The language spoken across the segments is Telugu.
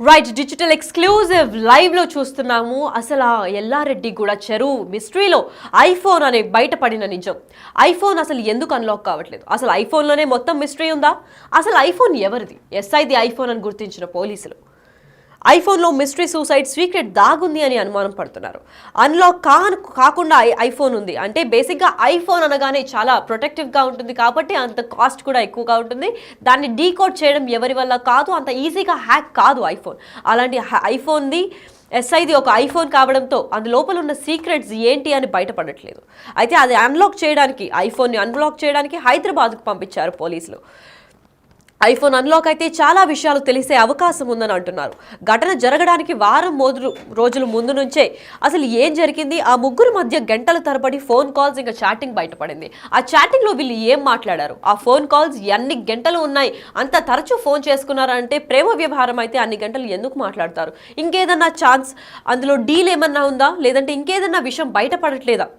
రైట్ డిజిటల్ ఎక్స్క్లూజివ్ లైవ్ లో చూస్తున్నాము. అసలు ఎల్లారెడ్డి కూడా చెరువు మిస్టరీలో ఐఫోన్ అనే బయటపడిన నిజం. ఐఫోన్ అసలు ఎందుకు అన్లాక్ కావట్లేదు? అసలు ఐఫోన్లోనే మొత్తం మిస్టరీ ఉందా? అసలు ఐఫోన్ ఎవరిది? ఎస్ఐది ఐఫోన్ అని గుర్తించిన పోలీసులు ఐఫోన్లో మిస్టరీ సూసైడ్ సీక్రెట్ దాగుంది అని అనుమానం పడుతున్నారు. అన్లాక్ కాకుండా ఐఫోన్ ఉంది అంటే బేసిక్గా ఐఫోన్ అనగానే చాలా ప్రొటెక్టివ్గా ఉంటుంది కాబట్టి అంత కాస్ట్ కూడా ఎక్కువగా ఉంటుంది. దాన్ని డీకోడ్ చేయడం ఎవరి వల్ల కాదు, అంత ఈజీగా హ్యాక్ కాదు ఐఫోన్. అలాంటి ఐఫోన్ది ఎస్ఐది ఒక ఐఫోన్ కావడంతో అందు లోపల ఉన్న సీక్రెట్స్ ఏంటి అని బయటపడట్లేదు. అయితే అది అన్లాక్ చేయడానికి ఐఫోన్ని అన్లాక్ చేయడానికి హైదరాబాద్కు పంపించారు పోలీసులు. ఐఫోన్ అన్లాక్ అయితే చాలా విషయాలు తెలిసే అవకాశం ఉందని అంటున్నారు. ఘటన జరగడానికి వారం రోజుల ముందు నుంచే అసలు ఏం జరిగింది, ఆ ముగ్గురు మధ్య గంటల తరబడి ఫోన్ కాల్స్ ఇంకా చాటింగ్ బయటపడింది. ఆ చాటింగ్లో వీళ్ళు ఏం మాట్లాడారు, ఆ ఫోన్ కాల్స్ ఎన్ని గంటలు ఉన్నాయి, అంత తరచూ ఫోన్ చేసుకున్నారంటే ప్రేమ వ్యవహారం అయితే అన్ని గంటలు ఎందుకు మాట్లాడతారు? ఇంకేదన్నా ఛాన్స్ అందులో డీల్ ఏమన్నా ఉందా, లేదంటే ఇంకేదన్నా విషయం బయటపడట్లేదా?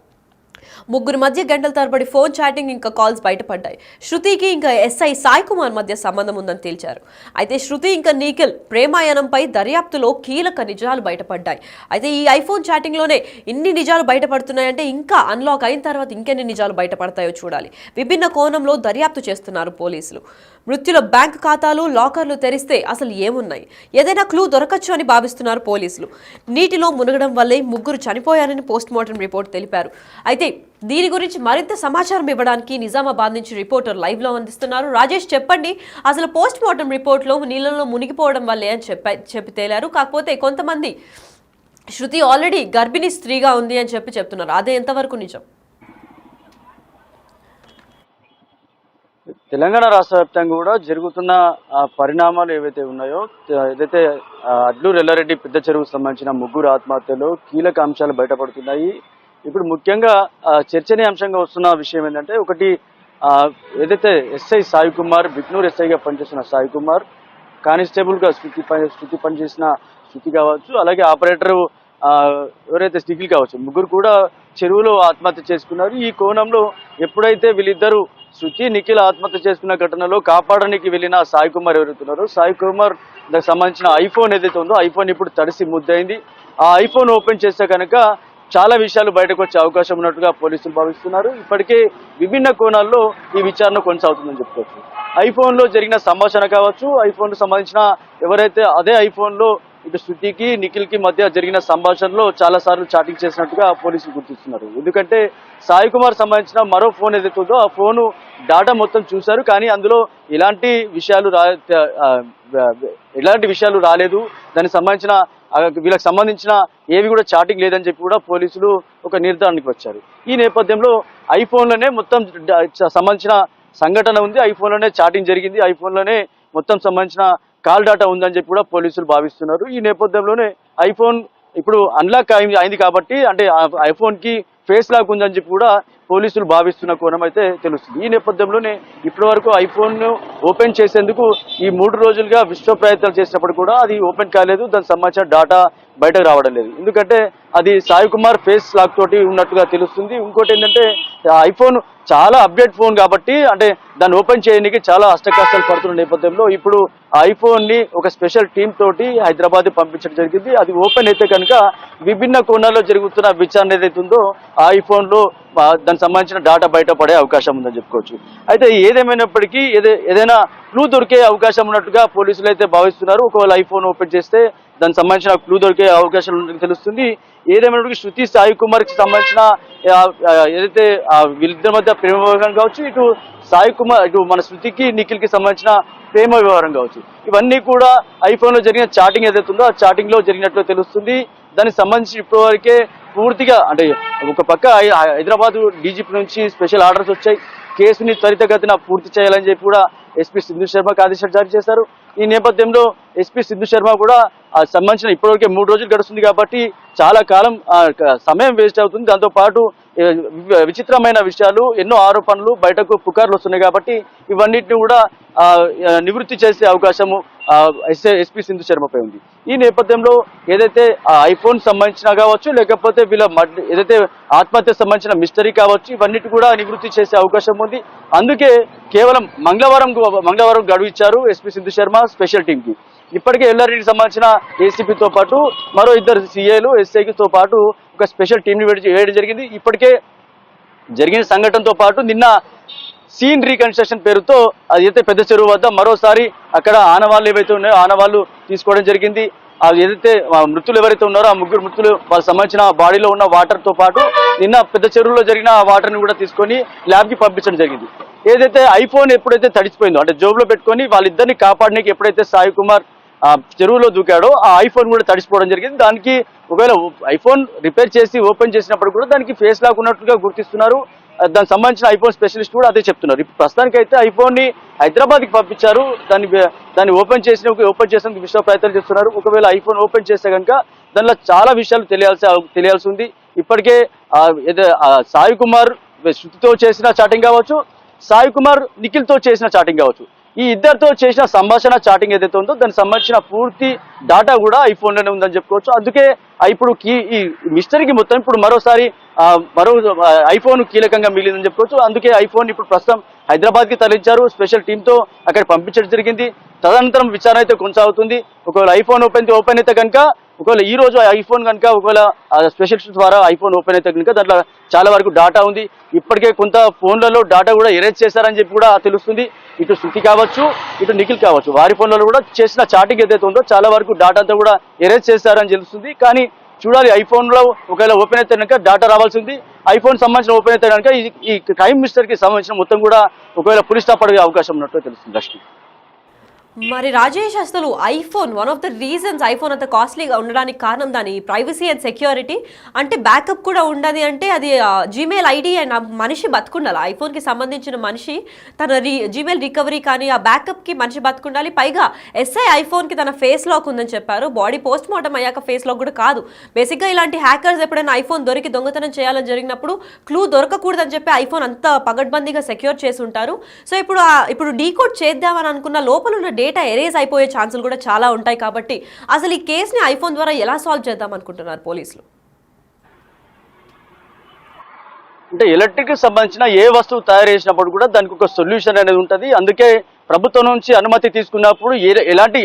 ముగ్గురు మధ్య గంటల తరబడి ఫోన్ చాటింగ్ ఇంకా కాల్స్ బయటపడ్డాయి. శృతికి ఇంకా ఎస్ఐ సాయి కుమార్ మధ్య సంబంధం ఉందని తేల్చారు. అయితే శృతి ఇంకా నిఖిల్ ప్రేమాయణంపై దర్యాప్తులో కీలక నిజాలు బయటపడ్డాయి. అయితే ఈ ఐఫోన్ చాటింగ్లోనే ఇన్ని నిజాలు బయటపడుతున్నాయంటే ఇంకా అన్లాక్ అయిన తర్వాత ఇంకెన్ని నిజాలు బయటపడతాయో చూడాలి. విభిన్న కోణంలో దర్యాప్తు చేస్తున్నారు పోలీసులు. మృత్యుల బ్యాంక్ ఖాతాలు, లాకర్లు తెరిస్తే అసలు ఏమున్నాయి, ఏదైనా క్లూ దొరకచ్చు అని భావిస్తున్నారు పోలీసులు. నీటిలో మునగడం వల్లే ముగ్గురు చనిపోయారని పోస్ట్మార్టం రిపోర్ట్ తెలిపారు. అయితే దీని గురించి మరింత సమాచారం ఇవ్వడానికి నిజామాబాద్ నుంచి రిపోర్టర్ లైవ్ లో అందిస్తున్నారు. రాజేష్, చెప్పండి, అసలు పోస్ట్ మార్టం రిపోర్ట్లో నీళ్ళలో మునిగిపోవడం వల్లే అని చెప్పి తేలారు. కాకపోతే కొంతమంది శృతి ఆల్రెడీ గర్భిణీ స్త్రీగా ఉంది అని చెప్తున్నారు. అదే ఎంతవరకు నిజం? తెలంగాణ రాష్ట్ర వ్యాప్తంగా కూడా జరుగుతున్న పరిణామాలు ఏవైతే ఉన్నాయో, ఏదైతే అడ్లూరు ఎల్లారెడ్డి పెద్ద చెరువుకు సంబంధించిన ముగ్గురు ఆత్మహత్యలో కీలక అంశాలు బయటపడుతున్నాయి. ఇప్పుడు ముఖ్యంగా చర్చనీయాంశంగా వస్తున్న విషయం ఏంటంటే, ఒకటి ఏదైతే ఎస్ఐ సాయి కుమార్, బిక్నూర్ ఎస్ఐగా పనిచేస్తున్న సాయి కుమార్, కానిస్టేబుల్గా శృతి పనిచేసిన శృతి కావచ్చు, అలాగే ఆపరేటర్ ఎవరైతే నిఖిల్ కావచ్చు, ముగ్గురు కూడా చెరువులో ఆత్మహత్య చేసుకున్నారు. ఈ కోణంలో ఎప్పుడైతే వీళ్ళిద్దరూ శృతి నిఖిల్ ఆత్మహత్య చేసుకున్న ఘటనలో కాపాడడానికి వెళ్ళిన సాయి కుమార్ ఎవరైతున్నారో, సాయి కుమార్ దానికి సంబంధించిన ఐఫోన్ ఏదైతే ఉందో ఐఫోన్ ఇప్పుడు తడిసి ముద్దయింది. ఆ ఐఫోన్ ఓపెన్ చేస్తే కనుక చాలా విషయాలు బయటకు వచ్చే అవకాశం ఉన్నట్టుగా పోలీసులు భావిస్తున్నారు. ఇప్పటికే విభిన్న కోణాల్లో ఈ విచారణ కొనసాగుతుందని చెప్పుకోవచ్చు. ఐఫోన్లో జరిగిన సంభాషణ కావచ్చు, ఐఫోన్ సంబంధించిన ఎవరైతే అదే ఐఫోన్లో ఇటు శృతికి నిఖిల్కి మధ్య జరిగిన సంభాషణలో చాలా సార్లు చాటింగ్ చేసినట్టుగా పోలీసులు గుర్తిస్తున్నారు. ఎందుకంటే సాయి కుమార్ సంబంధించిన మరో ఫోన్ ఏదైతే ఉందో ఆ ఫోను డాటా మొత్తం చూశారు, కానీ అందులో ఎలాంటి విషయాలు రాలేదు. దానికి సంబంధించిన వీళ్ళకి సంబంధించిన ఏవి కూడా చాటింగ్ లేదని చెప్పి కూడా పోలీసులు ఒక నిర్ధారణకు వచ్చారు. ఈ నేపథ్యంలో ఐఫోన్లోనే మొత్తం సంబంధించిన సంఘటన ఉంది, ఐఫోన్లోనే చాటింగ్ జరిగింది, ఐఫోన్లోనే మొత్తం సంబంధించిన కాల్ డాటా ఉందని చెప్పి కూడా పోలీసులు భావిస్తున్నారు. ఈ నేపథ్యంలోనే ఐఫోన్ ఇప్పుడు అన్లాక్ అయింది కాబట్టి, అంటే ఐఫోన్కి ఫేస్ లాక్ ఉందని చెప్పి కూడా పోలీసులు భావిస్తున్న కోణం అయితే తెలుస్తుంది. ఈ నేపథ్యంలోనే ఇప్పటి వరకు ఐఫోన్ ఓపెన్ చేసేందుకు ఈ 3 రోజులుగా విశ్వ ప్రయత్నాలు చేసినప్పుడు కూడా అది ఓపెన్ కాలేదు, దానికి సంబంధించిన డాటా బయటకు రావడం లేదు. ఎందుకంటే అది సాయి కుమార్ ఫేస్ లాక్ తోటి ఉన్నట్టుగా తెలుస్తుంది. ఇంకోటి ఏంటంటే ఐఫోన్ చాలా అప్డేట్ ఫోన్ కాబట్టి, అంటే దాన్ని ఓపెన్ చేయడానికి చాలా అష్టకష్టాలు పడుతున్న నేపథ్యంలో ఇప్పుడు ఐఫోన్ ని ఒక స్పెషల్ టీమ్ తోటి హైదరాబాద్ పంపించడం జరిగింది. అది ఓపెన్ అయితే కనుక విభిన్న కోణాల్లో జరుగుతున్న విచారణ ఏదైతే ఉందో ఆ ఐఫోన్ లో దానికి సంబంధించిన డాటా బయటపడే అవకాశం ఉందని చెప్పుకోవచ్చు. అయితే ఏదేమైనప్పటికీ ఏదైనా క్లూ దొరికే అవకాశం ఉన్నట్టుగా పోలీసులు అయితే భావిస్తున్నారు. ఒకవేళ ఐఫోన్ ఓపెన్ చేస్తే దానికి సంబంధించిన క్లూ దొరికే అవకాశం ఉన్నట్టు తెలుస్తుంది. ఏదేమైనప్పటికీ శృతి సాయి కుమార్ కి సంబంధించిన ఏదైతే వీళ్ళిద్దరి మధ్య ప్రేమ వ్యవహారం కావచ్చు, ఇటు సాయి కుమార్ ఇటు మన శృతికి నిఖిల్ కి సంబంధించిన ప్రేమ వ్యవహారం కావచ్చు, ఇవన్నీ కూడా ఐఫోన్ లో జరిగిన చాటింగ్ ఏదైతే ఉందో ఆ చాటింగ్ లో జరిగినట్లు తెలుస్తుంది. దానికి సంబంధించి ఇప్పటివరకే పూర్తిగా, అంటే ఒక పక్క హైదరాబాద్ డీజీపీ నుంచి స్పెషల్ ఆర్డర్స్ వచ్చాయి, కేసుని త్వరితగతిన పూర్తి చేయాలని చెప్పి కూడా ఎస్పీ సింధు శర్మకు ఆదేశాలు జారీ చేశారు. ఈ నేపథ్యంలో ఎస్పీ సింధు శర్మ కూడా సంబంధించిన ఇప్పటివరకే 3 రోజులు గడుస్తుంది కాబట్టి చాలా కాలం సమయం వేస్ట్ అవుతుంది. దాంతోపాటు విచిత్రమైన విషయాలు, ఎన్నో ఆరోపణలు, బయటకు పుకార్లు వస్తున్నాయి కాబట్టి ఇవన్నిటిని కూడా నివృత్తి చేసే అవకాశము ఎస్పీ సింధు శర్మపై ఉంది. ఈ నేపథ్యంలో ఏదైతే ఐఫోన్ సంబంధించిన కావచ్చు, లేకపోతే వీళ్ళ ఏదైతే ఆత్మహత్య సంబంధించిన మిస్టరీ కావచ్చు, ఇవన్నిటి కూడా నివృత్తి చేసే అవకాశం ఉంది. అందుకే కేవలం మంగళవారం గడువు ఇచ్చారు SP Sindhu Sharma special team కి. ఇప్పటికే ఎల్లారెడ్డికి సంబంధించిన ఏసీపీతో పాటు మరో ఇద్దరు సీఏలు ఎస్ఐతో పాటు ఒక స్పెషల్ టీంని వేయడం జరిగింది. ఇప్పటికే జరిగిన సంఘటనతో పాటు నిన్న సీన్ రీకన్స్ట్రక్షన్ పేరుతో అదైతే పెద్ద చెరువు వద్ద మరోసారి అక్కడ ఆనవాళ్ళు ఏవైతే ఉన్నాయో ఆనవాళ్ళు తీసుకోవడం జరిగింది. ఏదైతే మృతులు ఎవరైతే ఉన్నారో ఆ ముగ్గురు మృతులు వాళ్ళకి సంబంధించిన బాడీలో ఉన్న వాటర్ తో పాటు నిన్న పెద్ద చెరువులో జరిగిన ఆ వాటర్ ని కూడా తీసుకొని ల్యాబ్ కి పంపించడం జరిగింది. ఏదైతే ఐఫోన్ ఎప్పుడైతే తడిచిపోయిందో అంటే జోబులో పెట్టుకొని వాళ్ళిద్దరిని కాపాడడానికి ఎప్పుడైతే సాయి కుమార్ చెరువులో దూకాడో ఆ ఐఫోన్ కూడా తడిసిపోవడం జరిగింది. దానికి ఒకవేళ ఐఫోన్ రిపేర్ చేసి ఓపెన్ చేసినప్పుడు కూడా దానికి ఫేస్ లాక్ ఉన్నట్టుగా గుర్తిస్తున్నారు. దానికి సంబంధించిన ఐఫోన్ స్పెషలిస్ట్ కూడా అదే చెప్తున్నారు. ఇప్పుడు ప్రస్తుతానికి అయితే ఐఫోన్ ని హైదరాబాద్కి పంపించారు. దాన్ని ఓపెన్ చేసేందుకు విశ్వ ప్రయత్నాలు చేస్తున్నారు. ఒకవేళ ఐఫోన్ ఓపెన్ చేస్తే కనుక దానిలో చాలా విషయాలు తెలియాల్సి ఉంది. ఇప్పటికే సాయి కుమార్ శృతితో చేసిన చాటింగ్ కావచ్చు, సాయి కుమార్ నిఖిల్తో చేసిన చాటింగ్ కావచ్చు, ఈ ఇద్దరితో చేసిన సంభాషణ చాటింగ్ ఏదైతే ఉందో దానికి సంబంధించిన పూర్తి డాటా కూడా ఐఫోన్లోనే ఉందని చెప్పుకోవచ్చు. అందుకే ఇప్పుడు ఈ మిస్టరీకి మొత్తం ఇప్పుడు మరోసారి మరో ఐఫోన్ కీలకంగా మిగిలిందని చెప్పుకోవచ్చు. అందుకే ఐఫోన్ ఇప్పుడు ప్రస్తుతం హైదరాబాద్కి తరలించారు. స్పెషల్ టీంతో అక్కడ పంపించడం జరిగింది. తదనంతరం విచారణ అయితే కొనసాగుతుంది. ఒకవేళ ఐఫోన్ ఓపెన్ అయితే కనుక ఒకవేళ ఈ రోజు ఐఫోన్ కనుక ఒకవేళ స్పెషలిస్ట్ ద్వారా ఐఫోన్ ఓపెన్ అయితే కనుక దాంట్లో చాలా వరకు డాటా ఉంది. ఇప్పటికే కొంత ఫోన్లలో డాటా కూడా ఎరేజ్ చేశారని చెప్పి కూడా తెలుస్తుంది. ఇటు శృతి కావచ్చు, ఇటు నిఖిల్ కావచ్చు, వారి ఫోన్లలో కూడా చేసిన చాటింగ్ ఏదైతే ఉందో చాలా వరకు డాటా అంతా కూడా ఎరేజ్ చేశారని తెలుస్తుంది. కానీ చూడాలి ఐఫోన్లో ఒకవేళ ఓపెన్ అయితే కనుక డాటా రావాల్సి ఉంది. ఐఫోన్ సంబంధించిన ఓపెన్ అయితే కనుక ఈ క్రైమ్ మిస్టర్కి సంబంధించిన మొత్తం కూడా ఒకవేళ పులి స్టాప్ అడిగే అవకాశం ఉన్నట్టు తెలుస్తుంది. లక్ష్మి, మరి రాజేష్, అసలు iPhone one of the reasons iPhone అంత కాస్ట్లీగా ఉండడానికి కారణం దాని ప్రైవసీ అండ్ సెక్యూరిటీ. అంటే బ్యాకప్ కూడా ఉండదు. అంటే అది జీమెయిల్ ఐడి అండ్ మనిషి బతుకుండాలి. ఐఫోన్కి సంబంధించిన మనిషి తన జీమెయిల్ రికవరీ కానీ ఆ బ్యాకప్కి మనిషి బతుకుండాలి. పైగా ఐఫోన్కి తన ఫేస్ లాక్ ఉందని చెప్పారు. బాడీ పోస్ట్ మార్టం అయ్యాక ఫేస్ లాక్ కూడా కాదు. బేసిక్గా ఇలాంటి హ్యాకర్స్ ఎప్పుడైనా ఐఫోన్ దొరికి దొంగతనం చేయాలని జరిగినప్పుడు క్లూ దొరకకూడదని చెప్పి ఐఫోన్ అంత పగడ్బందీగా సెక్యూర్ చేసి ఉంటారు. సో ఇప్పుడు డీకోడ్ చేద్దామని అనుకున్న లోపల ఉన్న డేటా ఎరేజ్ అయిపోయే ఛాన్సులు కూడా చాలా ఉంటాయి. కాబట్టి అసలు ఈ కేసుని ఐఫోన్ ద్వారా ఎలా సాల్వ్ చేద్దాం అనుకుంటున్నారు పోలీసులు? అంటే ఎలక్ట్రిక్ సంబంధించిన ఏ వస్తువు తయారు చేసినప్పుడు కూడా దానికి ఒక సొల్యూషన్ అనేది ఉంటుంది. అందుకే ప్రభుత్వం నుంచి అనుమతి తీసుకున్నప్పుడు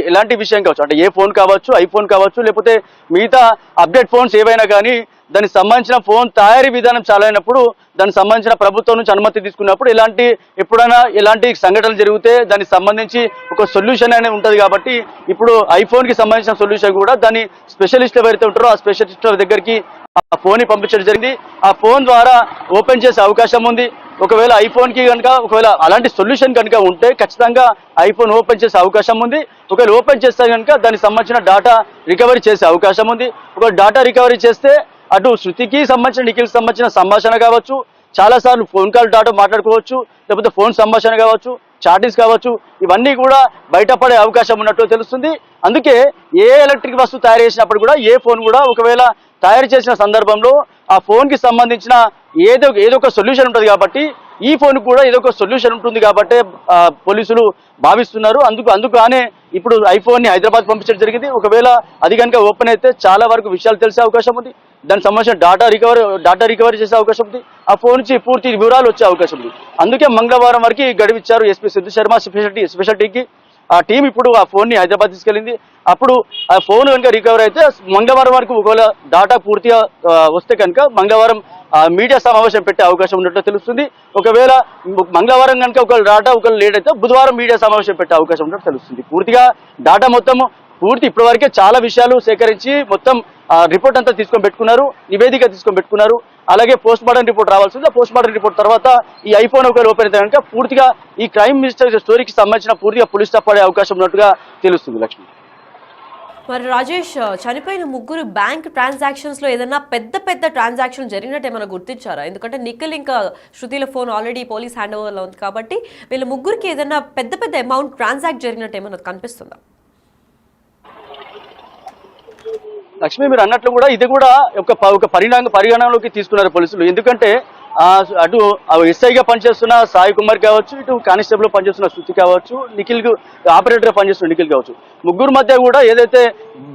ఎలాంటి విషయం కావచ్చు, అంటే ఏ ఫోన్ కావచ్చు, ఐఫోన్ కావచ్చు, లేకపోతే మిగతా అప్డేట్ ఫోన్స్ ఏవైనా కానీ దానికి సంబంధించిన ఫోన్ తయారీ విధానం చాలా అయినప్పుడు దానికి సంబంధించిన ప్రభుత్వం నుంచి అనుమతి తీసుకున్నప్పుడు ఎప్పుడైనా ఎలాంటి సంఘటనలు జరిగితే దానికి సంబంధించి ఒక సొల్యూషన్ అనేది ఉంటుంది. కాబట్టి ఇప్పుడు ఐఫోన్కి సంబంధించిన సొల్యూషన్ కూడా దాన్ని స్పెషలిస్ట్ ఎవరైతే ఉంటారో ఆ స్పెషలిస్ట్ దగ్గరికి ఆ ఫోన్ ని పంపించడం జరిగింది. ఆ ఫోన్ ద్వారా ఓపెన్ చేసే అవకాశం ఉంది. ఒకవేళ ఐఫోన్కి కనుక ఒకవేళ అలాంటి సొల్యూషన్ కనుక ఉంటే ఖచ్చితంగా ఐఫోన్ ఓపెన్ చేసే అవకాశం ఉంది. ఒకవేళ ఓపెన్ చేస్తే కనుక దానికి సంబంధించిన డాటా రికవరీ చేసే అవకాశం ఉంది. ఒకవేళ డాటా రికవరీ చేస్తే అటు శృతికి సంబంధించిన నిఖిల్కి సంబంధించిన సంభాషణ కావచ్చు, చాలాసార్లు ఫోన్ కాల్ డాటా మాట్లాడుకోవచ్చు, లేకపోతే ఫోన్ సంభాషణ కావచ్చు, చాటింగ్స్ కావచ్చు, ఇవన్నీ కూడా బయటపడే అవకాశం ఉన్నట్టు తెలుస్తుంది. అందుకే ఏ ఎలక్ట్రిక్ వస్తువు తయారు చేసినప్పుడు కూడా ఏ ఫోన్ కూడా ఒకవేళ తయారు చేసిన సందర్భంలో ఆ ఫోన్కి సంబంధించిన ఏదో ఒక సొల్యూషన్ ఉంటుంది. కాబట్టి ఈ ఫోన్ కూడా ఏదో ఒక సొల్యూషన్ ఉంటుంది కాబట్టి పోలీసులు భావిస్తున్నారు. అందుకనే ఇప్పుడు ఐఫోన్ని హైదరాబాద్ పంపించడం జరిగింది. ఒకవేళ అది కనుక ఓపెన్ అయితే చాలా వరకు విషయాలు తెలిసే అవకాశం ఉంది. దానికి సంబంధించిన డాటా రికవరీ చేసే అవకాశం ఉంది. ఆ ఫోన్ నుంచి పూర్తి వివరాలు వచ్చే అవకాశం ఉంది. అందుకే మంగళవారం వరకు గడివిచ్చారు ఎస్పీ సిద్ధు శర్మ స్పెషల్ టీంకి. ఆ టీం ఇప్పుడు ఆ ఫోన్ని హైదరాబాద్ తీసుకెళ్ళింది. అప్పుడు ఆ ఫోన్ కనుక రికవర్ అయితే మంగళవారం వరకు ఒకవేళ డాటా పూర్తిగా వస్తే కనుక మంగళవారం మీడియా సమావేశం పెట్టే అవకాశం ఉన్నట్టు తెలుస్తుంది. ఒకవేళ మంగళవారం కనుక ఒకవేళ డాటా ఒకవేళ లేట్ అయితే బుధవారం మీడియా సమావేశం పెట్టే అవకాశం ఉన్నట్టు తెలుస్తుంది. పూర్తిగా డాటా మొత్తం ఇప్పటివరకే చాలా విషయాలు సేకరించి మొత్తం రిపోర్ట్ అంతా తీసుకొని పెట్టుకున్నారు, నివేదిక తీసుకొని పెట్టుకున్నారు. అలాగే పోస్ట్ మార్టం రిపోర్ట్ రావాల్సింది. ఆ పోస్ట్ మార్టం రిపోర్ట్ తర్వాత ఈ ఐఫోన్ ఒకవేళ ఓపెన్ అయితే కనుక పూర్తిగా ఈ క్రైమ్ మిస్టర్ స్టోరీకి సంబంధించిన పూర్తిగా పులి స్టాప్ పడే అవకాశం ఉన్నట్టుగా తెలుస్తుంది. లక్ష్మి, మరి రాజేష్, చనిపోయిన ముగ్గురు బ్యాంక్ ట్రాన్సాక్షన్స్లో ఏదైనా పెద్ద ట్రాన్సాక్షన్ జరిగినట్టు ఏమైనా గుర్తించారా? ఎందుకంటే నిఖిల్ ఇంకా శృతిల ఫోన్ ఆల్రెడీ పోలీస్ హ్యాండ్ ఓవర్లో ఉంది కాబట్టి వీళ్ళ ముగ్గురికి ఏదైనా పెద్ద అమౌంట్ ట్రాన్సాక్ట్ జరిగినట్టు ఏమైనా కనిపిస్తుందా? లక్ష్మి, మీరు అన్నట్లు కూడా ఇది కూడా ఒక పరిగణనలోకి తీసుకున్నారు పోలీసులు. ఎందుకంటే అటు ఎస్ఐగా పనిచేస్తున్న సాయి కుమార్ కావచ్చు, ఇటు కానిస్టేబుల్ పనిచేస్తున్న శృతి కావచ్చు, ఆపరేటర్గా పనిచేస్తున్న నిఖిల్ కావచ్చు, ముగ్గురు మధ్య కూడా ఏదైతే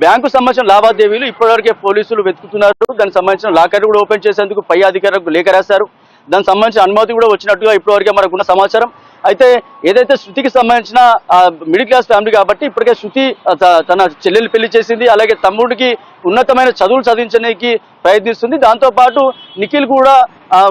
బ్యాంకు సంబంధించిన లావాదేవీలు ఇప్పటివరకే పోలీసులు వెతుకుతున్నారు. దానికి సంబంధించిన లాకర్ కూడా ఓపెన్ చేసేందుకు పై అధికారులకు లేఖ రాశారు. దానికి సంబంధించిన అనుమతి కూడా వచ్చినట్టుగా ఇప్పటివరకే మనకున్న సమాచారం. అయితే ఏదైతే శృతికి సంబంధించిన మిడిల్ క్లాస్ ఫ్యామిలీ కాబట్టి ఇప్పటికే శృతి తన చెల్లెలు పెళ్లి చేసింది, అలాగే తమ్ముడికి ఉన్నతమైన చదువులు చదివించడానికి ప్రయత్నిస్తుంది. దాంతోపాటు నిఖిల్ కూడా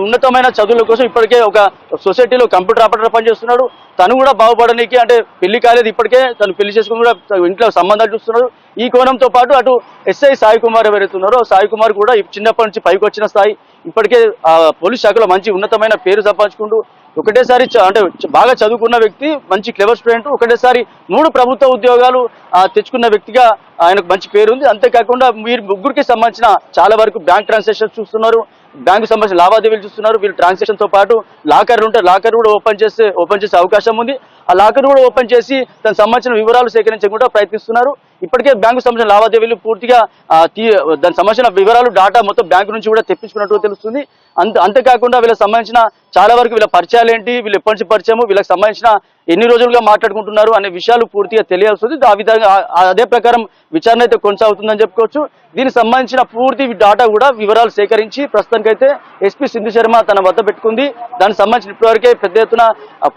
ఉన్నతమైన చదువుల కోసం ఇప్పటికే ఒక సొసైటీలో కంప్యూటర్ ఆపరేటర్ పనిచేస్తున్నాడు. తను కూడా బాగుపడడానికి, అంటే పెళ్లి కాలేదు ఇప్పటికే, తను పెళ్లి చేసుకుని కూడా ఇంట్లో సంబంధాలు చూస్తున్నాడు. ఈ కోణంతో పాటు అటు ఎస్ఐ సాయి కుమార్ ఎవరైతే ఉన్నారో సాయి కుమార్ కూడా చిన్నప్పటి నుంచి పైకి వచ్చిన స్థాయి, ఇప్పటికే పోలీస్ శాఖలో మంచి ఉన్నతమైన పేరు సంపాదించుకుంటూ ఒకటేసారి అంటే బాగా చదువుకున్న వ్యక్తి, మంచి క్లెవర్ స్టూడెంట్, ఒకటేసారి 3 ప్రభుత్వ ఉద్యోగాలు తెచ్చుకున్న వ్యక్తిగా ఆయనకు మంచి పేరు ఉంది. అంతేకాకుండా మీరు ముగ్గురికి సంబంధించిన చాలా వరకు బ్యాంక్ ట్రాన్సాక్షన్స్ చూస్తున్నారు, బ్యాంకు సంబంధించిన లావాదేవీలు చూస్తున్నారు. వీళ్ళు ట్రాన్సాక్షన్ తో పాటు లాకర్లు ఉంటే లాకర్ కూడా ఓపెన్ చేసే అవకాశం ఉంది. ఆ లాకర్ కూడా ఓపెన్ చేసి దానికి సంబంధించిన వివరాలు సేకరించకుండా ప్రయత్నిస్తున్నారు. ఇప్పటికే బ్యాంకు సంబంధించిన లావాదేవీలు పూర్తిగా దానికి సంబంధించిన వివరాలు డాటా మొత్తం బ్యాంకు నుంచి కూడా తెప్పించుకున్నట్టు తెలుస్తుంది. అంతేకాకుండా వీళ్ళకి సంబంధించిన చాలా వరకు వీళ్ళ పరిచయాలు ఏంటి, వీళ్ళు ఎప్పటి నుంచి పరిచయము, వీళ్ళకి సంబంధించిన ఎన్ని రోజులుగా మాట్లాడుకుంటున్నారు అనే విషయాలు పూర్తిగా తెలియాల్సి ఉంది. ఆ విధంగా అదే ప్రకారం విచారణ అయితే కొనసాగుతుందని చెప్పుకోవచ్చు. దీనికి సంబంధించిన పూర్తి డాటా కూడా వివరాలు సేకరించి ప్రస్తుతానికైతే ఎస్పీ సింధు శర్మ తన వద్ద పెట్టుకుంది. దానికి సంబంధించిన ఇప్పటివరకే పెద్ద ఎత్తున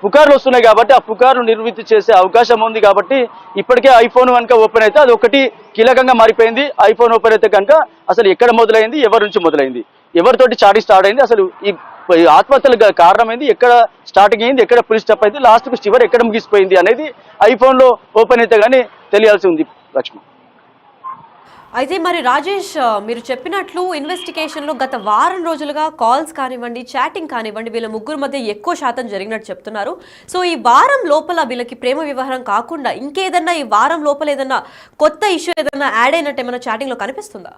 పుకార్లు వస్తున్నాయి కాబట్టి ఆ పుకార్లు నిర్వృత్తి చేసే అవకాశం ఉంది. కాబట్టి ఇప్పటికే ఐఫోన్ కనుక ఓపెన్ అయితే అది ఒకటి కీలకంగా మారిపోయింది. ఐఫోన్ ఓపెన్ అయితే కనుక అసలు ఎక్కడ మొదలైంది, ఎవరి నుంచి మొదలైంది, ఎవరితోటి చాటింగ్ స్టార్ట్ అయింది, అసలు ఈ ఆత్మహత్యలకు కారణం ఏంది, ఎక్కడ స్టార్టింగ్ అయింది, ఎక్కడ పులి స్టెప్ అయింది, లాస్ట్కు చివరి ఎక్కడ ముగిసిపోయింది అనేది ఐఫోన్లో ఓపెన్ అయితే కానీ తెలియాల్సి ఉంది లక్ష్మి. అయితే మరి రాజేష్, మీరు చెప్పినట్లు ఇన్వెస్టిగేషన్లో గత వారం రోజులుగా కాల్స్ కానివ్వండి, చాటింగ్ కానివ్వండి, వీళ్ళ ముగ్గురు మధ్య ఎక్కువ శాతం జరిగినట్టు చెప్తున్నారు. సో ఈ వారం లోపల వీళ్ళకి ప్రేమ వ్యవహారం కాకుండా ఇంకేదన్నా ఈ వారం లోపల ఏదన్నా కొత్త ఇష్యూ ఏదన్నా యాడ్ అయినట్టు ఏమైనా చాటింగ్లో కనిపిస్తుందా?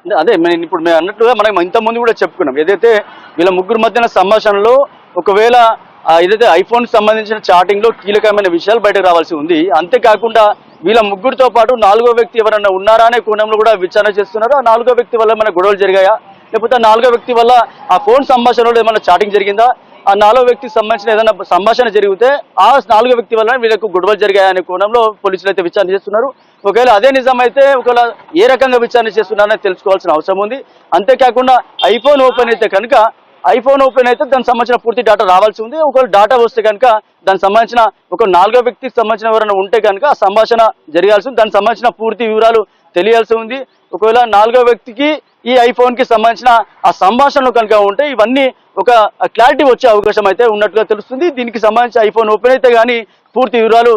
అదే ఇప్పుడు మేము అన్నట్లుగా మనం ఇంతకుముందు కూడా చెప్పుకున్నాం, ఏదైతే వీళ్ళ ముగ్గురు మధ్యన సంభాషణలో ఒకవేళ ఏదైతే ఐఫోన్ సంబంధించిన చాటింగ్ లో కీలకమైన విషయాలు బయటకు రావాల్సి ఉంది. అంతేకాకుండా వీళ్ళ ముగ్గురితో పాటు 4వ వ్యక్తి ఎవరన్నా ఉన్నారా అనే కోణంలో కూడా విచారణ చేస్తున్నారు. ఆ 4వ వ్యక్తి వల్ల ఏమైనా గొడవలు జరిగాయా, లేకపోతే 4వ వ్యక్తి వల్ల ఆ ఫోన్ సంభాషణలో ఏమైనా చాటింగ్ జరిగిందా, ఆ 4వ వ్యక్తికి సంబంధించిన ఏదైనా సంభాషణ జరిగితే ఆ 4వ వ్యక్తి వల్ల వీళ్ళకు గొడవలు జరిగాయా అనే కోణంలో పోలీసులు అయితే విచారణ చేస్తున్నారు. ఒకవేళ అదే నిజమైతే ఒకవేళ ఏ రకంగా విచారణ చేస్తున్నారని తెలుసుకోవాల్సిన అవసరం ఉంది. అంతేకాకుండా ఐఫోన్ ఓపెన్ అయితే కనుక దానికి సంబంధించిన పూర్తి డేటా రావాల్సి ఉంది. ఒకవేళ డేటా వస్తే కనుక దానికి సంబంధించిన ఒక 4వ వ్యక్తికి సంబంధించిన ఎవరైనా ఉంటే కనుక ఆ సంభాషణ జరగాల్సి ఉంది, దానికి సంబంధించిన పూర్తి వివరాలు తెలియాల్సి ఉంది. ఒకవేళ 4వ వ్యక్తికి ఈ ఐఫోన్ కి సంబంధించిన ఆ సంభాషణలు కనుక ఉంటే ఇవన్నీ ఒక క్లారిటీ వచ్చే అవకాశం అయితే ఉన్నట్లుగా తెలుస్తుంది. దీనికి సంబంధించి ఐఫోన్ ఓపెన్ అయితే కానీ పూర్తి వివరాలు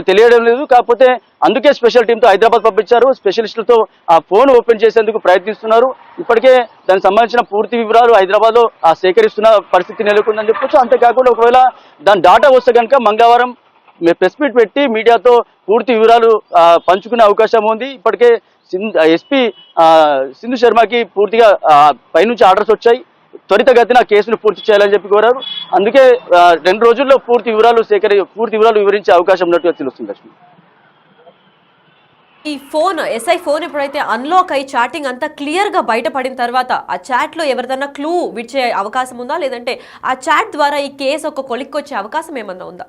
తెలియడం లేదు. కాకపోతే అందుకే స్పెషల్ టీంతో హైదరాబాద్ పంపించారు. స్పెషలిస్టులతో ఆ ఫోన్ ఓపెన్ చేసేందుకు ప్రయత్నిస్తున్నారు. ఇప్పటికే దానికి సంబంధించిన పూర్తి వివరాలు హైదరాబాద్ లో సేకరిస్తున్న పరిస్థితి నెలకొందని చెప్పొచ్చు. అంతేకాకుండా ఒకవేళ దాని డాటా వస్తే కనుక మంగళవారం ప్రెస్ మీట్ పెట్టి మీడియాతో పూర్తి వివరాలు పంచుకునే అవకాశం ఉంది. ఇప్పటికే ఎస్పీ సింధు శర్మకి పూర్తిగా పైనుంచి ఆర్డర్స్ వచ్చాయి, త్వరితగతిన కేసును పూర్తి చేయాలని చెప్పి కోరారు. అందుకే 2 రోజుల్లో పూర్తి వివరాలు వివరించే అవకాశం ఉన్నట్టుగా తెలుస్తుంది లక్ష్మి. ఈ ఫోన్ ఎస్ఐ ఫోన్ ఎప్పుడైతే అన్లాక్ అయ్యి చాటింగ్ అంతా క్లియర్గా బయటపడిన తర్వాత ఆ చాట్లో ఎవరిదన్నా క్లూ విడిచే అవకాశం ఉందా, లేదంటే ఆ చాట్ ద్వారా ఈ కేసు ఒక కొలిక్కొచ్చే అవకాశం ఏమన్నా ఉందా?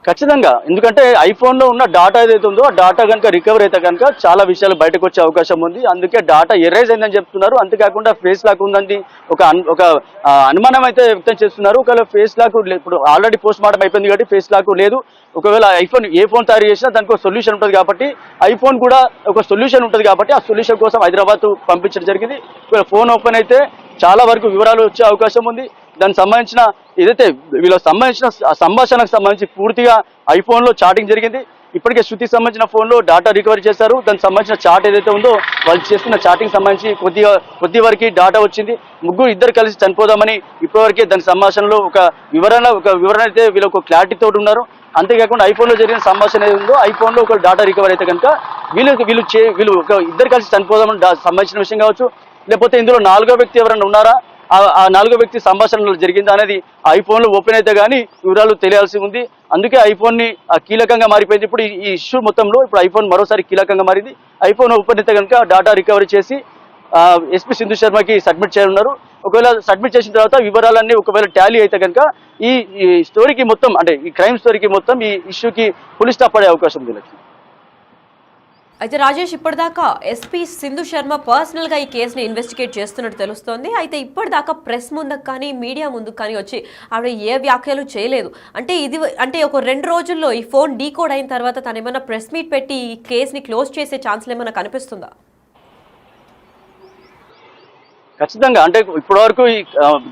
ఖచ్చితంగా, ఎందుకంటే ఐఫోన్ లో ఉన్న డాటా ఏదైతే ఉందో ఆ డాటా కనుక రికవర్ అయితే కనుక చాలా విషయాలు బయటకు వచ్చే అవకాశం ఉంది. అందుకే డాటా ఎరేజ్ అయిందని చెప్తున్నారు. అంతేకాకుండా ఫేస్ లాక్ ఉందని ఒక అనుమానం అయితే వ్యక్తం చేస్తున్నారు. ఒకవేళ ఫేస్ లాక్ ఇప్పుడు ఆల్రెడీ పోస్ట్ మార్టం అయిపోయింది కాబట్టి ఫేస్ లాక్ లేదు. ఒకవేళ ఐఫోన్ ఏ ఫోన్ తయారు చేసినా దానికి ఒక సొల్యూషన్ ఉంటుంది కాబట్టి ఐఫోన్ కూడా ఒక సొల్యూషన్ ఉంటుంది కాబట్టి ఆ సొల్యూషన్ కోసం హైదరాబాద్ పంపించడం జరిగింది. ఒకవేళ ఫోన్ ఓపెన్ అయితే చాలా వరకు వివరాలు వచ్చే అవకాశం ఉంది. దానికి సంబంధించిన ఏదైతే వీళ్ళకి సంబంధించిన సంభాషణకు సంబంధించి పూర్తిగా ఐఫోన్లో చాటింగ్ జరిగింది. ఇప్పటికే శృతికి సంబంధించిన ఫోన్లో డాటా రికవరీ చేశారు. దానికి సంబంధించిన చాట్ ఏదైతే ఉందో వాళ్ళు చేస్తున్న చాటింగ్ సంబంధించి కొద్ది వరకు డాటా వచ్చింది. ఇద్దరు కలిసి చనిపోదామని ఇప్పటివరకే దాని సంభాషణలో ఒక వివరణ అయితే వీళ్ళు ఒక క్లారిటీ తోటి ఉన్నారు. అంతేకాకుండా ఐఫోన్లో జరిగిన సంభాషణ ఏది ఉందో ఐఫోన్లో ఒక డాటా రికవరీ అయితే కనుక వీళ్ళు ఇద్దరు కలిసి చనిపోదామని సంబంధించిన విషయం కావచ్చు, లేకపోతే ఇందులో 4వ వ్యక్తి ఎవరైనా ఉన్నారా, ఆ 4వ వ్యక్తి సంభాషణలు జరిగిందా అనేది ఐఫోన్ లో ఓపెన్ అయితే కానీ వివరాలు తెలియాల్సి ఉంది. అందుకే ఐఫోన్ ని కీలకంగా మారిపోయింది. ఇప్పుడు ఈ ఇష్యూ మొత్తంలో ఇప్పుడు ఐఫోన్ మరోసారి కీలకంగా మారింది. ఐఫోన్ ఓపెన్ అయితే కనుక డాటా రికవరీ చేసి ఎస్పీ సింధు శర్మకి సబ్మిట్ చేయనున్నారు. ఒకవేళ సబ్మిట్ చేసిన తర్వాత వివరాలన్నీ ఒకవేళ టాలీ అయితే కనుక ఈ స్టోరీకి మొత్తం, అంటే ఈ క్రైమ్ స్టోరీకి మొత్తం, ఈ ఇష్యూకి ఫుల్ స్టాప్ పడే అవకాశం ఉంది. అయితే రాజేష్, ఇప్పటిదాకా ఎస్పీ సింధు శర్మ పర్సనల్గా ఈ కేసుని ఇన్వెస్టిగేట్ చేస్తున్నట్టు తెలుస్తోంది. అయితే ఇప్పటిదాకా ప్రెస్ ముందుకు కానీ మీడియా ముందుకు కానీ వచ్చి ఆవిడ ఏ వ్యాఖ్యలు చేయలేదు. అంటే ఒక 2 రోజుల్లో ఈ ఫోన్ డీకోడ్ అయిన తర్వాత తను ఏమైనా ప్రెస్ మీట్ పెట్టి ఈ కేసుని క్లోజ్ చేసే ఛాన్స్లు ఏమైనా కనిపిస్తుందా? ఖచ్చితంగా. అంటే ఇప్పటివరకు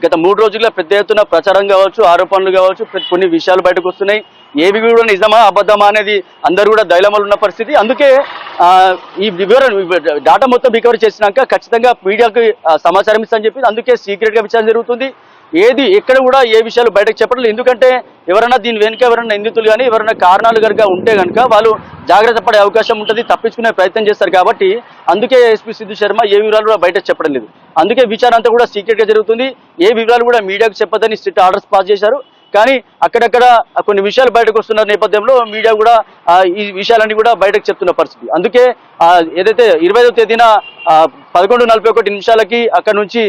గత 3 రోజుల్లో పెద్ద ఎత్తున ప్రచారం కావచ్చు, ఆరోపణలు కావచ్చు, కొన్ని విషయాలు బయటకు వస్తున్నాయి. ఏవి కూడా నిజమా అబద్ధమా అనేది అందరూ కూడా డైలమాలో ఉన్న పరిస్థితి. అందుకే ఈ డాటా మొత్తం రికవరీ చేసినాక ఖచ్చితంగా మీడియాకు సమాచారం ఇస్తామని చెప్పి అందుకే సీక్రెట్ గా విచారణ జరుగుతుంది. ఎక్కడ కూడా ఏ విషయాలు బయటకు చెప్పడం. ఎందుకంటే ఎవరైనా దీని వెనుక ఎవరైనా నిందితులు కానీ ఎవరైనా కారణాలు కనుక ఉంటే కనుక వాళ్ళు జాగ్రత్త పడే అవకాశం ఉంటుంది, తప్పించుకునే ప్రయత్నం చేస్తారు. కాబట్టి అందుకే ఎస్పీ సింధు శర్మ ఏ వివరాలు కూడా బయటకు చెప్పడం లేదు. అందుకే విచారణ అంతా కూడా సీక్రెట్ గా జరుగుతుంది. ఏ వివరాలు కూడా మీడియాకు చెప్పదని స్ట్రిక్ట్ ఆర్డర్స్ పాస్ చేశారు. కానీ అక్కడక్కడ కొన్ని విషయాలు బయటకు వస్తున్న నేపథ్యంలో మీడియా కూడా ఈ విషయాలన్నీ కూడా బయటకు చెప్తున్న పరిస్థితి. అందుకే ఏదైతే 25వ తేదీన 11:41 అక్కడ నుంచి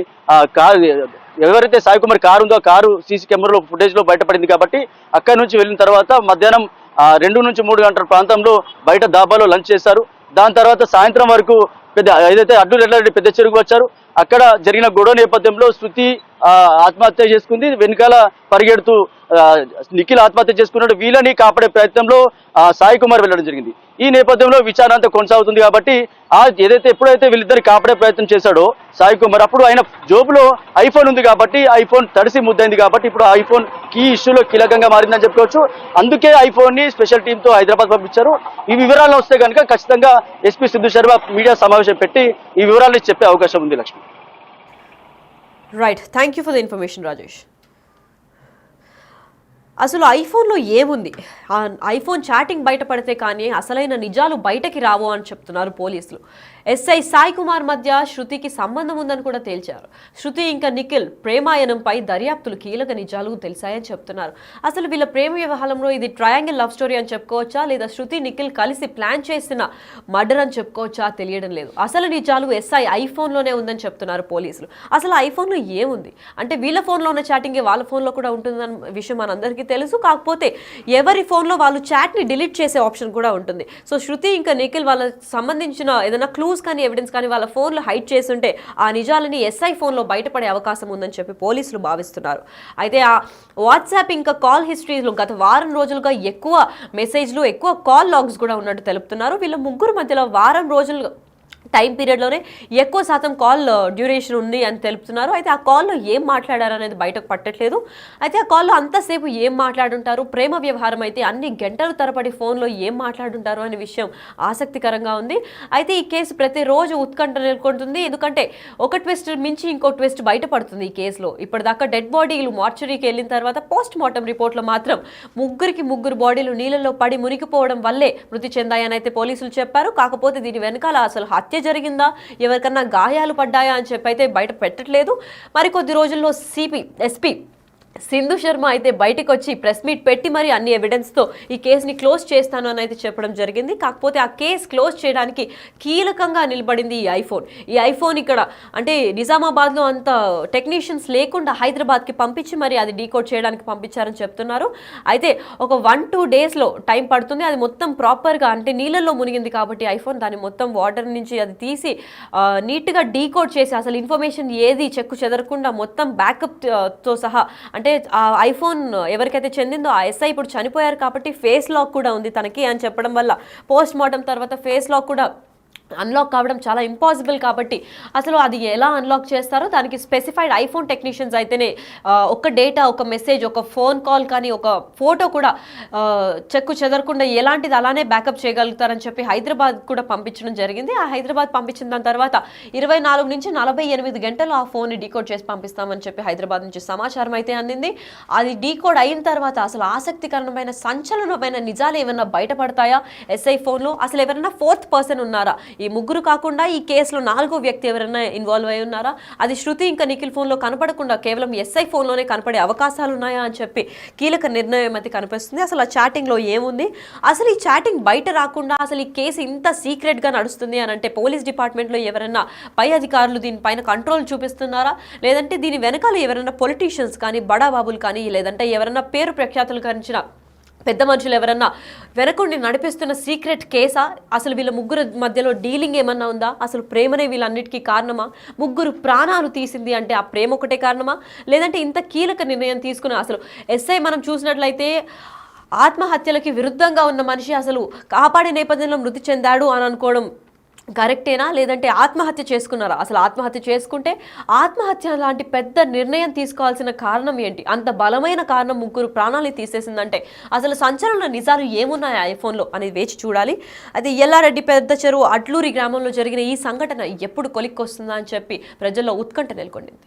ఎవరైతే సాయి కుమార్ కారు ఉందో ఆ కారు సీసీ కెమెరాలో ఫుటేజ్ లో బయటపడింది. కాబట్టి అక్కడి నుంచి వెళ్ళిన తర్వాత మధ్యాహ్నం 2 నుంచి 3 గంటల ప్రాంతంలో బయట దాబాలో లంచ్ చేశారు. దాని తర్వాత సాయంత్రం వరకు ఏదైతే అడ్డు రెడ్డి పెద్ద చెరుకు వచ్చారు. అక్కడ జరిగిన గొడవ నేపథ్యంలో శృతి ఆత్మహత్య చేసుకుంది. వెనకాల పరిగెడుతూ నిఖిల్ ఆత్మహత్య చేసుకున్నాడు. వీళ్ళని కాపాడే ప్రయత్నంలో సాయి కుమార్ వెళ్ళడం జరిగింది. ఈ నేపథ్యంలో విచారణ అంతా కొనసాగుతుంది. కాబట్టి ఎప్పుడైతే వీళ్ళిద్దరిని కాపాడే ప్రయత్నం చేశాడో సాయి కుమార్, అప్పుడు ఆయన జోబులో ఐఫోన్ ఉంది కాబట్టి ఐఫోన్ తడిసి ముద్దైంది. కాబట్టి ఇప్పుడు ఐఫోన్ కీ ఇష్యూలో కీలకంగా మారిందని చెప్పుకోవచ్చు. అందుకే ఐఫోన్ ని స్పెషల్ టీమ్ తో హైదరాబాద్ పంపించారు. ఈ వివరాలు వస్తే కనుక ఖచ్చితంగా ఎస్పీ సింధు శర్మ మీడియా సమావేశం పెట్టి ఈ వివరాలు చెప్పే అవకాశం ఉంది. Lakshmi. Right, thank you for the information Rajesh. అసలు ఐఫోన్లో ఏముంది? ఐఫోన్ చాటింగ్ బయటపడితే కానీ అసలైన నిజాలు బయటకి రావు అని చెప్తున్నారు పోలీసులు. ఎస్ఐ సాయి కుమార్ మధ్య శృతికి సంబంధం ఉందని కూడా తేల్చారు. శృతి ఇంకా నిఖిల్ ప్రేమాయణంపై దర్యాప్తులు కీలక నిజాలు తెలిసాయని చెప్తున్నారు. అసలు వీళ్ళ ప్రేమ వ్యవహారంలో ఇది ట్రయాంగిల్ లవ్ స్టోరీ అని చెప్పుకోవచ్చా, లేదా శృతి నిఖిల్ కలిసి ప్లాన్ చేసిన మర్డర్ అని చెప్పుకోవచ్చా తెలియడం లేదు. అసలు నిజాలు ఎస్ఐ ఐఫోన్లోనే ఉందని చెప్తున్నారు పోలీసులు. అసలు ఐఫోన్లో ఏముంది అంటే వీళ్ళ ఫోన్లో ఉన్న చాటింగే వాళ్ళ ఫోన్లో కూడా ఉంటుందన్న విషయం మనందరికీ తెలుసు. కాకపోతే ఎవరి ఫోన్లో వాళ్ళు చాట్ని డిలీట్ చేసే ఆప్షన్ కూడా ఉంటుంది. సో శృతి ఇంకా నిఖిల్ వాళ్ళకి సంబంధించిన ఏదైనా క్లూస్ కానీ ఎవిడెన్స్ కానీ వాళ్ళ ఫోన్లో హైడ్ చేస్తుంటే ఆ నిజాలని ఎస్ఐ ఫోన్లో బయటపడే అవకాశం ఉందని చెప్పి పోలీసులు భావిస్తున్నారు. అయితే ఆ వాట్సాప్ ఇంకా కాల్ హిస్టరీలో గత వారం రోజులుగా ఎక్కువ మెసేజ్లు, ఎక్కువ కాల్ లాగ్స్ కూడా ఉన్నట్టు తెలుపుతున్నారు. వీళ్ళ ముగ్గురు మధ్యలో వారం రోజులు టైం పీరియడ్లోనే ఎక్కువ శాతం కాల్ డ్యూరేషన్ ఉంది అని తెలుపుతున్నారు. అయితే ఆ కాల్లో ఏం మాట్లాడారు అనేది బయటకు పట్టట్లేదు. అయితే ఆ కాల్లో అంతసేపు ఏం మాట్లాడుంటారు, ప్రేమ వ్యవహారం అయితే అన్ని గంటల తరబడి ఫోన్లో ఏం మాట్లాడుంటారు అనే విషయం ఆసక్తికరంగా ఉంది. అయితే ఈ కేసు ప్రతిరోజు ఉత్కంఠ నెలకొంటుంది. ఎందుకంటే ఒక ట్విస్ట్ మించి ఇంకో ట్విస్ట్ బయటపడుతుంది ఈ కేసులో. ఇప్పటిదాకా డెడ్ బాడీలు మార్చరీకి వెళ్ళిన తర్వాత పోస్ట్ మార్టం రిపోర్ట్లో మాత్రం ముగ్గురు బాడీలు నీళ్ళలో పడి మునిగిపోవడం వల్లే మృతి చెందాయని అయితే పోలీసులు చెప్పారు. కాకపోతే దీని వెనకాల అసలు హత్య జరిగిందా, ఎవరికన్నా గాయాలు పడ్డాయా అని చెప్పి అయితే బయట పెట్టట్లేదు. మరికొద్ది రోజుల్లో ఎస్పీ సింధు శర్మ అయితే బయటకు వచ్చి ప్రెస్ మీట్ పెట్టి మరి అన్ని ఎవిడెన్స్తో ఈ కేసుని క్లోజ్ చేస్తాను అని అయితే చెప్పడం జరిగింది. కాకపోతే ఆ కేసు క్లోజ్ చేయడానికి కీలకంగా నిలబడింది ఈ ఐఫోన్. ఈ ఐఫోన్ ఇక్కడ అంటే నిజామాబాద్లో అంత టెక్నీషియన్స్ లేకుండా హైదరాబాద్కి పంపించి మరి అది డీకోడ్ చేయడానికి పంపించారని చెప్తున్నారు. అయితే ఒక 1-2 డేస్లో టైం పడుతుంది. అది మొత్తం ప్రాపర్గా అంటే నీళ్ళల్లో మునిగింది కాబట్టి ఐఫోన్ దాన్ని మొత్తం వాటర్ నుంచి అది తీసి నీట్గా డీకోడ్ చేసి అసలు ఇన్ఫర్మేషన్ ఏది చెక్కు చెదరకుండా మొత్తం బ్యాకప్తో సహా అంటే ఆ ఐఫోన్ ఎవరికైతే చెందిందో ఆ ఎస్ఐ ఇప్పుడు చనిపోయారు కాబట్టి ఫేస్ లాక్ కూడా ఉంది తనకి అని చెప్పడం వల్ల పోస్ట్ మార్టం తర్వాత ఫేస్ లాక్ కూడా అన్లాక్ కావడం చాలా ఇంపాసిబుల్. కాబట్టి అసలు అది ఎలా అన్లాక్ చేస్తారో దానికి స్పెసిఫైడ్ ఐఫోన్ టెక్నీషియన్స్ అయితేనే ఒక డేటా, ఒక మెసేజ్, ఒక ఫోన్ కాల్ కానీ ఒక ఫోటో కూడా చెక్కు చెదరకుండా ఎలాంటిది అలానే బ్యాకప్ చేయగలుగుతారని చెప్పి హైదరాబాద్ కూడా పంపించడం జరిగింది. ఆ హైదరాబాద్ పంపించిన దాని తర్వాత 24 నుంచి 48 గంటలు ఆ ఫోన్ని డీకోడ్ చేసి పంపిస్తామని చెప్పి హైదరాబాద్ నుంచి సమాచారం అయితే అందింది. అది డీకోడ్ అయిన తర్వాత అసలు ఆసక్తికరమైన సంచలనమైన నిజాలు ఏమైనా బయటపడతాయా ఎస్ఐ ఫోన్లో? అసలు ఎవరైనా 4th పర్సన్ ఉన్నారా? ఈ ముగ్గురు కాకుండా ఈ కేసులో 4వ వ్యక్తి ఎవరైనా ఇన్వాల్వ్ అయి ఉన్నారా? అది శృతి ఇంకా నిఖిల్ ఫోన్లో కనపడకుండా కేవలం ఎస్ఐ ఫోన్లోనే కనపడే అవకాశాలు ఉన్నాయా అని చెప్పి కీలక నిర్ణయం అయితే కనిపిస్తుంది. అసలు ఆ చాటింగ్లో ఏముంది, అసలు ఈ చాటింగ్ బయట రాకుండా అసలు ఈ కేసు ఇంత సీక్రెట్గా నడుస్తుంది అని అంటే పోలీస్ డిపార్ట్మెంట్లో ఎవరైనా పై అధికారులు దీనిపైన కంట్రోల్ చూపిస్తున్నారా, లేదంటే దీని వెనకాల ఎవరైనా పొలిటీషియన్స్ కానీ బడాబాబులు కానీ లేదంటే ఎవరైనా పేరు ప్రఖ్యాతులు గరించిన పెద్ద మనుషులు ఎవరన్నా వెనకుండి నడిపిస్తున్న సీక్రెట్ కేసా? అసలు వీళ్ళ ముగ్గురు మధ్యలో డీలింగ్ ఏమన్నా ఉందా? అసలు ప్రేమనే వీళ్ళన్నిటికీ కారణమా? ముగ్గురు ప్రాణాలు తీసింది అంటే ఆ ప్రేమ ఒకటే కారణమా? లేదంటే ఇంత కీలక నిర్ణయం తీసుకున్న అసలు ఎస్ఐ మనం చూసినట్లయితే ఆత్మహత్యలకి విరుద్ధంగా ఉన్న మనిషి అసలు కాపాడే నేపథ్యంలో మృతి చెందాడు అని అనుకోవడం కరెక్టేనా? లేదంటే ఆత్మహత్య చేసుకున్నారా? అసలు ఆత్మహత్య చేసుకుంటే ఆత్మహత్య లాంటి పెద్ద నిర్ణయం తీసుకోవాల్సిన కారణం ఏంటి? అంత బలమైన కారణం ముగ్గురు ప్రాణాలు తీసేసిందంటే అసలు సంచలన నిజాలు ఏమున్నాయి ఐఫోన్లో అనేది వేచి చూడాలి. అది ఎల్లారెడ్డి పెద్ద చెరువు అడ్లూరి గ్రామంలో జరిగిన ఈ సంఘటన ఎప్పుడు కొలిక్కొస్తుందా అని చెప్పి ప్రజల్లో ఉత్కంఠ నెలకొండింది.